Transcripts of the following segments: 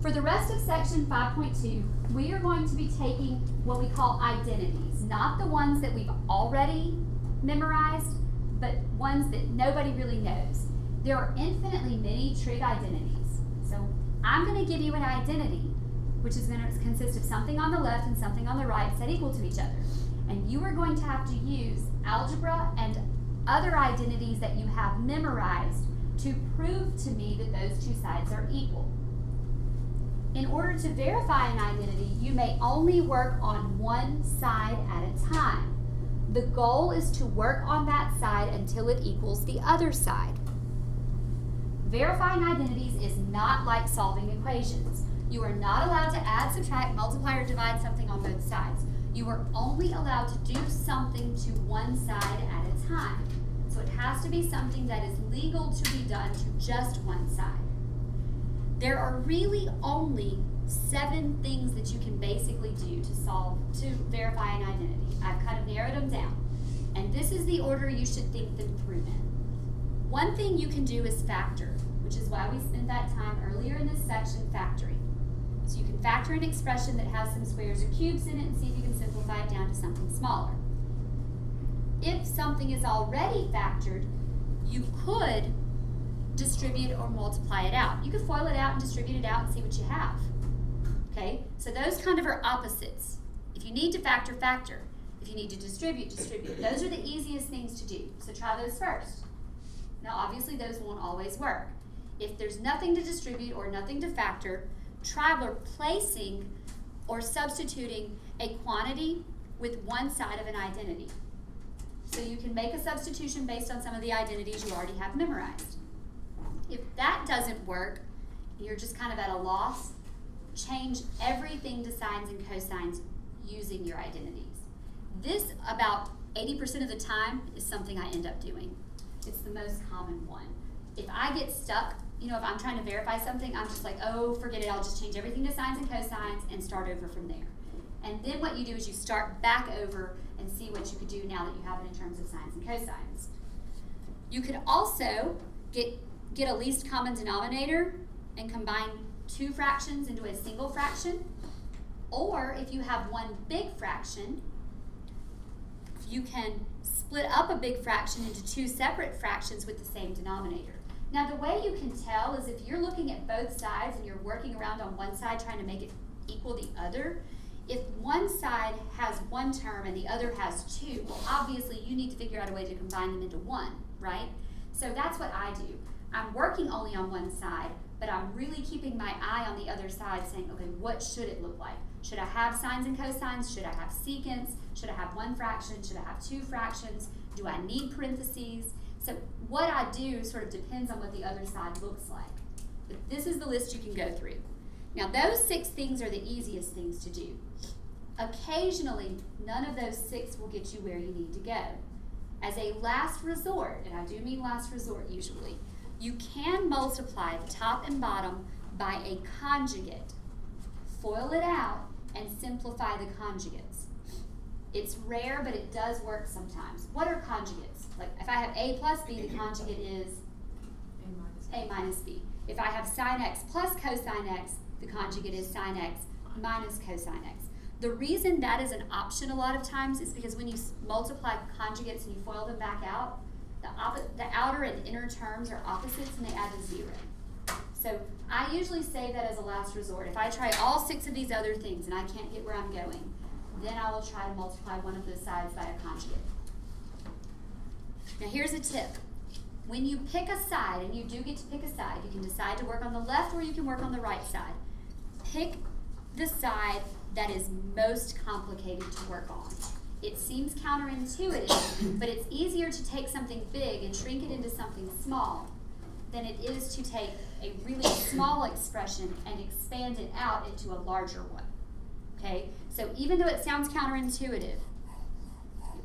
For the rest of section 5.2, we are going to be taking what we call identities, not the ones that we've already memorized, but ones that nobody really knows. There are infinitely many trig identities. So I'm going to give you an identity, which is going to consist of something on the left and something on the right set equal to each other. And you are going to have to use algebra and other identities that you have memorized to prove to me that those two sides are equal. In order to verify an identity, you may only work on one side at a time. The goal is to work on that side until it equals the other side. Verifying identities is not like solving equations. You are not allowed to add, subtract, multiply, or divide something on both sides. You are only allowed to do something to one side at a time. So it has to be something that is legal to be done to just one side. There are really only 7 things that you can basically do to verify an identity. I've kind of narrowed them down. And this is the order you should think them through in. One thing you can do is factor, which is why we spent that time earlier in this section factoring. So you can factor an expression that has some squares or cubes in it and see if you can simplify it down to something smaller. If something is already factored, you could distribute or multiply it out. You could FOIL it out and distribute it out and see what you have. Okay, so those kind of are opposites. If you need to factor, factor. If you need to distribute, distribute. Those are the easiest things to do, so try those first. Now obviously those won't always work. If there's nothing to distribute or nothing to factor, try replacing or substituting a quantity with one side of an identity. So you can make a substitution based on some of the identities you already have memorized. If that doesn't work, you're just kind of at a loss, change everything to sines and cosines using your identities. This, about 80% of the time, is something I end up doing. It's the most common one. If I get stuck, if I'm trying to verify something, I'm just like, oh, forget it, I'll just change everything to sines and cosines and start over from there. And then what you do is you start back over and see what you could do now that you have it in terms of sines and cosines. You could also get a least common denominator and combine 2 fractions into a single fraction. Or if you have one big fraction, you can split up a big fraction into 2 separate fractions with the same denominator. Now the way you can tell is if you're looking at both sides and you're working around on one side trying to make it equal the other, if one side has one term and the other has 2, well obviously you need to figure out a way to combine them into one, right? So that's what I do. I'm working only on one side, but I'm really keeping my eye on the other side saying, okay, what should it look like? Should I have sines and cosines? Should I have secants? Should I have one fraction? Should I have 2 fractions? Do I need parentheses? So what I do sort of depends on what the other side looks like. But this is the list you can go through. Now those 6 things are the easiest things to do. Occasionally, none of those 6 will get you where you need to go. As a last resort, and I do mean last resort usually, you can multiply the top and bottom by a conjugate. FOIL it out and simplify the conjugates. It's rare, but it does work sometimes. What are conjugates? Like if I have a plus b, the conjugate is a minus b. If I have sine x plus cosine x, the conjugate is sine x minus cosine x. The reason that is an option a lot of times is because when you multiply conjugates and you FOIL them back out, the outer and inner terms are opposites and they add a 0. So I usually say that as a last resort. If I try all 6 of these other things and I can't get where I'm going, then I will try to multiply one of those sides by a conjugate. Now here's a tip. When you pick a side, and you do get to pick a side, you can decide to work on the left or you can work on the right side. Pick the side that is most complicated to work on. It seems counterintuitive, but it's easier to take something big and shrink it into something small than it is to take a really small expression and expand it out into a larger one. Okay? So even though it sounds counterintuitive,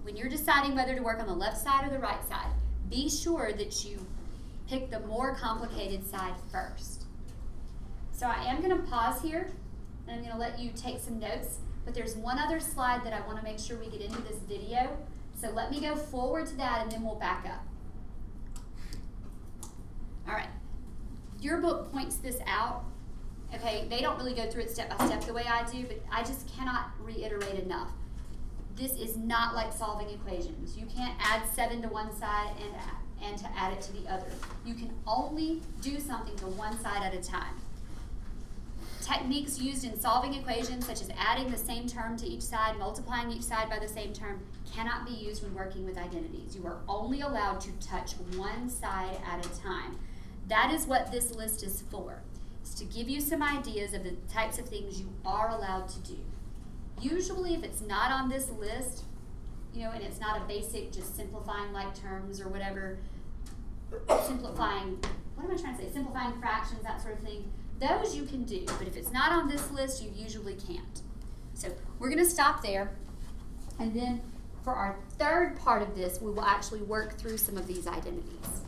when you're deciding whether to work on the left side or the right side, be sure that you pick the more complicated side first. So I am going to pause here, and I'm going to let you take some notes, but there's one other slide that I want to make sure we get into this video. So let me go forward to that, and then we'll back up. All right. Your book points this out, Okay, they don't really go through it step by step the way I do, but I just cannot reiterate enough. This is not like solving equations. You can't add 7 to one side and to add it to the other. You can only do something to one side at a time. Techniques used in solving equations, such as adding the same term to each side, multiplying each side by the same term, cannot be used when working with identities. You are only allowed to touch one side at a time. That is what this list is for. It's to give you some ideas of the types of things you are allowed to do. Usually, if it's not on this list, and it's not a basic just simplifying like terms or whatever, simplifying fractions, that sort of thing, those you can do. But if it's not on this list, you usually can't. So we're going to stop there. And then for our third part of this, we will actually work through some of these identities.